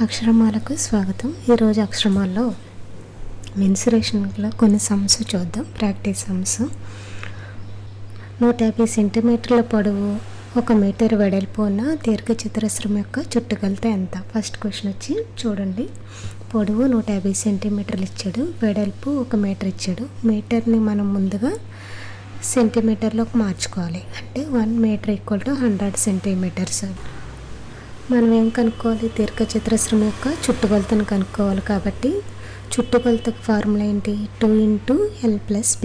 అక్షరమాలకు స్వాగతం. ఈరోజు అక్షరమాల్లో మెన్సురేషన్లో కొన్ని సమ్స్ చూద్దాం. Practice sums. 150 సెంటీమీటర్ల పొడవు, 1 మీటర్ వెడల్పు ఉన్న దీర్ఘచతురస్రం యొక్క చుట్టుకొలత ఎంత? ఫస్ట్ క్వశ్చన్ వచ్చి చూడండి. పొడవు 150 సెంటీమీటర్లు ఇచ్చాడు, వెడల్పు 1 మీటర్ ఇచ్చాడు. మీటర్ని మనం ముందుగా సెంటీమీటర్లోకి మార్చుకోవాలి. అంటే 1 మీటర్ ఈక్వల్ టు 100 సెంటీమీటర్స్. మనం ఏం కనుక్కోవాలి? దీర్ఘచతురస్రం యొక్క చుట్టుకొలతను కనుక్కోవాలి. కాబట్టి చుట్టుకొలతకు ఫార్ములా ఏంటి? 2 × L+B.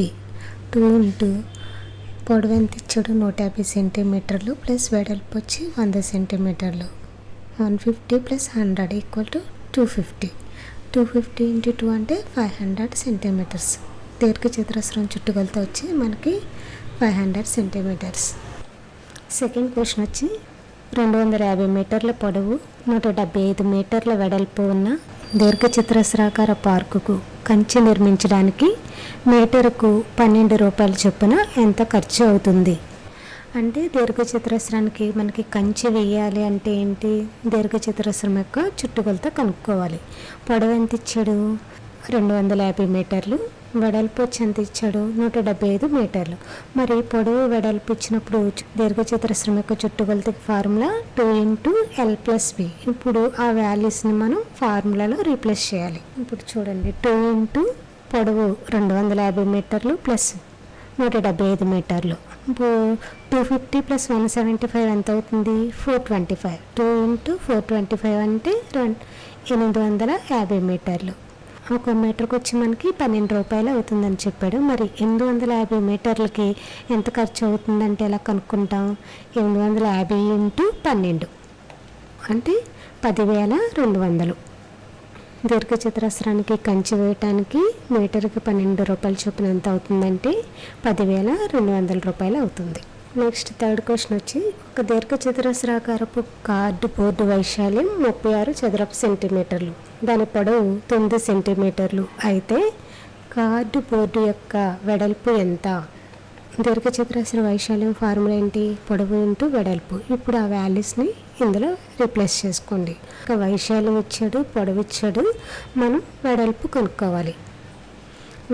2 పొడవు ఎంత ఇచ్చాడు? 150 సెంటీమీటర్లు ప్లస్ వెడల్పు వచ్చి 100 సెంటీమీటర్లు. 150 + 100 = 250. 250 × 2 అంటే 500 సెంటీమీటర్స్. దీర్ఘచతురస్రం చుట్టుకొలత వచ్చి మనకి 500 సెంటీమీటర్స్. సెకండ్ క్వశ్చన్ వచ్చి 250 మీటర్ల పొడవు, 175 మీటర్ల వెడల్పు ఉన్న దీర్ఘచతురస్రాకార పార్కుకు కంచె నిర్మించడానికి మీటరుకు 12 రూపాయల చొప్పున ఎంత ఖర్చు అవుతుంది? అంటే దీర్ఘచతురస్రానికి మనకి కంచె వేయాలి అంటే ఏంటి? దీర్ఘచతురస్రం యొక్క చుట్టుకొలత కనుక్కోవాలి. పొడవు ఎంత ఇచ్చాడు? 250 మీటర్లు. వెడల్పు వచ్చి ఎంత ఇచ్చాడు? 175 మీటర్లు. మరి పొడవు వెడల్పు ఇచ్చినప్పుడు దీర్ఘచతురస్రం యొక్క చుట్టుకొలతకి ఫార్ములా 2 × L+B. ఇప్పుడు ఆ వాల్యూస్ని మనం ఫార్ములాలో రీప్లేస్ చేయాలి. ఇప్పుడు చూడండి, 2 పొడవు 250 మీటర్లు ప్లస్ 175 మీటర్లు. ఇప్పుడు 250 + 175 ఎంత అవుతుంది? 425. 2 × 425 అంటే 850 మీటర్లు. 1 మీటర్కి వచ్చి మనకి 12 రూపాయలు అవుతుందని చెప్పాడు. మరి 850 మీటర్లకి ఎంత ఖర్చు అవుతుందంటే ఎలా కనుక్కుంటాం? 850 × 12 అంటే 10,200. దీర్ఘచతురస్రానికి కంచె వేయటానికి మీటర్కి 12 రూపాయల చొప్పున ఎంత అవుతుందంటే 10,200 రూపాయలు అవుతుంది. నెక్స్ట్ థర్డ్ క్వశ్చన్ వచ్చి, ఒక దీర్ఘచతురస్రాకారపు కార్డు బోర్డు వైశాల్యం 36 చదరపు సెంటీమీటర్లు, దాని పొడవు 9 సెంటీమీటర్లు అయితే కార్డు బోర్డు యొక్క వెడల్పు ఎంత? దీర్ఘచతురస్ర వైశాల్యం ఫార్ములా ఏంటి? పొడవు × వెడల్పు. ఇప్పుడు ఆ వాల్యూస్ని ఇందులో రీప్లేస్ చేసుకోండి. ఒక వైశాల్యం ఇచ్చాడు, పొడవు ఇచ్చాడు, మనం వెడల్పు కనుక్కోవాలి.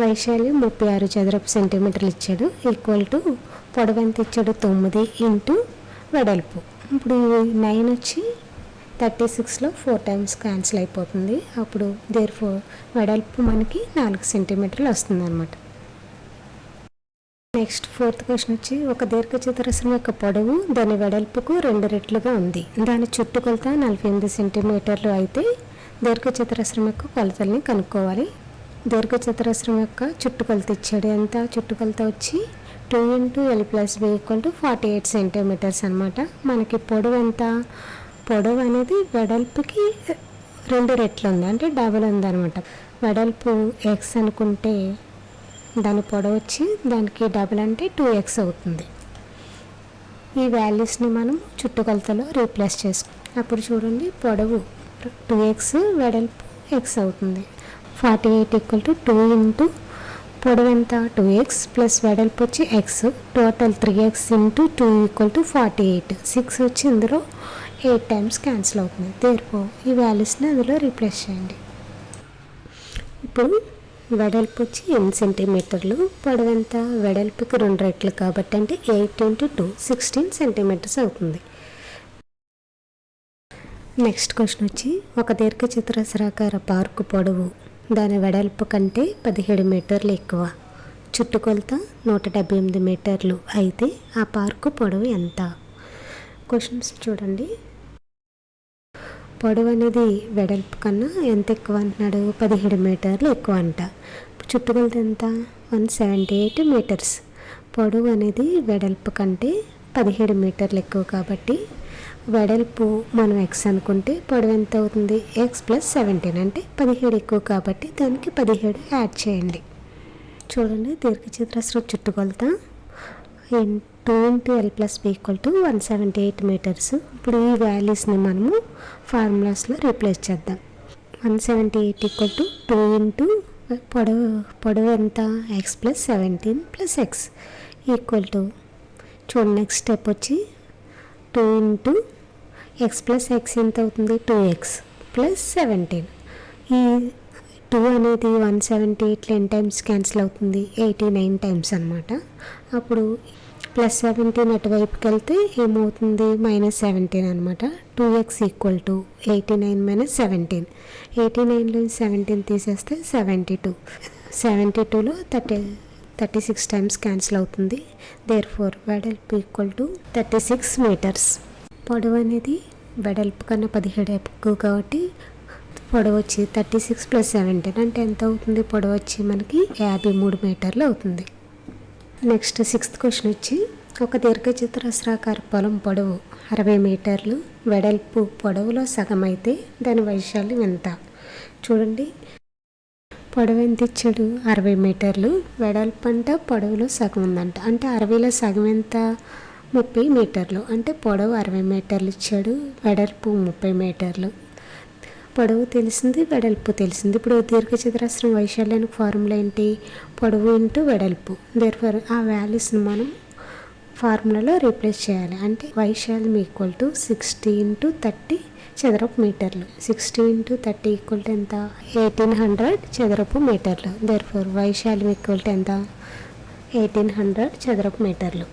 వైశాల్యం 36 చదరపు సెంటీమీటర్లు ఇచ్చాడు, ఈక్వల్ టు పొడవు ఎంత ఇచ్చాడు? 9 × వెడల్పు. ఇప్పుడు 9 వచ్చి 36లో 4 టైమ్స్ క్యాన్సిల్ అయిపోతుంది. అప్పుడు వెడల్పు మనకి 4 సెంటీమీటర్లు వస్తుంది అనమాట. నెక్స్ట్ ఫోర్త్ క్వశ్చన్ వచ్చి, ఒక దీర్ఘచతురస్రం యొక్క పొడవు దాని వెడల్పుకు 2 రెట్లుగా ఉంది, దాని చుట్టుకొలత 48 సెంటీమీటర్లు అయితే దీర్ఘచతురస్రం యొక్క కొలతల్ని కనుక్కోవాలి. దీర్ఘచతురస్రం యొక్క చుట్టుకొలత ఇచ్చాడు. ఎంత? చుట్టుకొలత వచ్చి 2 × L+B = 48 సెంటీమీటర్స్ అనమాట. మనకి పొడవు ఎంత? పొడవు అనేది వెడల్పుకి 2 రెట్లు ఉంది, అంటే డబల్ ఉంది అనమాట. వెడల్పు x అనుకుంటే దాని పొడవు వచ్చి దానికి డబల్ అంటే 2x అవుతుంది. ఈ వాల్యూస్ని మనం చుట్టుకొలతలో రీప్లేస్ చేసుకుంటాం. అప్పుడు చూడండి, పొడవు 2x, వెడల్పు x అవుతుంది. 48 = 2 × పొడవు ఎంత? 2x ప్లస్ వెడల్పు వచ్చి x, టోటల్ 3x × 2 = 48. 6 వచ్చి ఇందులో 8 టైమ్స్ క్యాన్సిల్ అవుతుంది. ఈ వాల్యూస్ని అందులో రీప్లేస్ చేయండి. ఇప్పుడు వెడల్పు వచ్చి 8 సెంటీమీటర్లు, పొడవు ఎంత? వెడల్పుకి 2 రెట్లు కాబట్టి అంటే 8 × 2 16 సెంటీమీటర్స్ అవుతుంది. నెక్స్ట్ క్వశ్చన్ వచ్చి, ఒక దీర్ఘచతురస్రాకార పార్కు పొడవు దాని వెడల్పు కంటే 17 మీటర్లు ఎక్కువ, చుట్టుకొలత 178 మీటర్లు అయితే ఆ పార్కు పొడవు ఎంత? క్వశ్చన్స్ చూడండి. పొడవు అనేది వెడల్పు కన్నా ఎంత ఎక్కువ అంటున్నాడు? 17 మీటర్లు ఎక్కువ అంట. చుట్టుకొలత ఎంత? 178 మీటర్స్. పొడవు అనేది వెడల్పు కంటే 17 మీటర్లు ఎక్కువ కాబట్టి వెడల్పు మనం x అనుకుంటే పొడవు ఎంత అవుతుంది? x + 17 అంటే 17 ఎక్కువ కాబట్టి దానికి 17 యాడ్ చేయండి. చూడండి, దీర్ఘచతురస్రం చుట్టుకొలత 2 × L+B = 178 మీటర్స్. ఇప్పుడు ఈ వాల్యూస్ని మనము ఫార్ములాస్లో రీప్లేస్ చేద్దాం. 178 = 2 × పొడవు ఎంత? x + 17 + x ఈక్వల్ టు, చూడండి నెక్స్ట్ స్టెప్ వచ్చి 2 × x + x ఎంత అవుతుంది? 2x plus 17. ఈ 2 అనేది 170 10 టైమ్స్ క్యాన్సిల్ అవుతుంది, 89 టైమ్స్ అనమాట. అప్పుడు ప్లస్ 17 అటువైపుకి వెళ్తే ఏమవుతుంది, -17 అనమాట. 2x equal to 89 - 17. 89లో 17 తీసేస్తే 72. 72లో 36 టైమ్స్ క్యాన్సిల్ అవుతుంది. దేర్ఫోర్ వెడల్పు ఈక్వల్ టు 36 మీటర్స్. పొడవు అనేది వెడల్పు కన్నా 17 ఎక్కువ కాబట్టి పొడవు వచ్చి 36 + 17 అంటే ఎంత అవుతుంది, పొడవు వచ్చి మనకి 53 మీటర్లు అవుతుంది. నెక్స్ట్ 6th క్వశ్చన్ వచ్చి, ఒక దీర్ఘచతురస్రాకార పొలం పొడవు 60 మీటర్లు, వెడల్పు పొడవులో సగం అయితే దాని వైశాల్యం ఎంత? చూడండి, పొడవు ఎంత ఇచ్చాడు, 60 మీటర్లు, వెడల్పు అంట పొడవులో సగం ఉందంట. అంటే 60లో సగం ఎంత, 30 మీటర్లు. అంటే పొడవు 60 మీటర్లు ఇచ్చాడు, వెడల్పు 30 మీటర్లు. పొడవు తెలిసింది, వెడల్పు తెలిసింది. ఇప్పుడు దీర్ఘచతురస్రం వైశాల్యానికి ఫార్ములా ఏంటి, పొడవు ఇంటూ వెడల్పు. దేర్ఫోర్ ఆ వాల్యూస్ని మనం ఫార్ములాలో రీప్లేస్ చేయాలి. అంటే వైశాల్యం ఈక్వల్ టు 60 × 30 చదరపు మీటర్లు. 60 × 30 ఈక్వల్ టు ఎంత, 1800 చదరపు మీటర్లు. దేర్ఫోర్ వైశాల్యం ఈక్వల్ టు ఎంత, 1800 చదరపు మీటర్లు.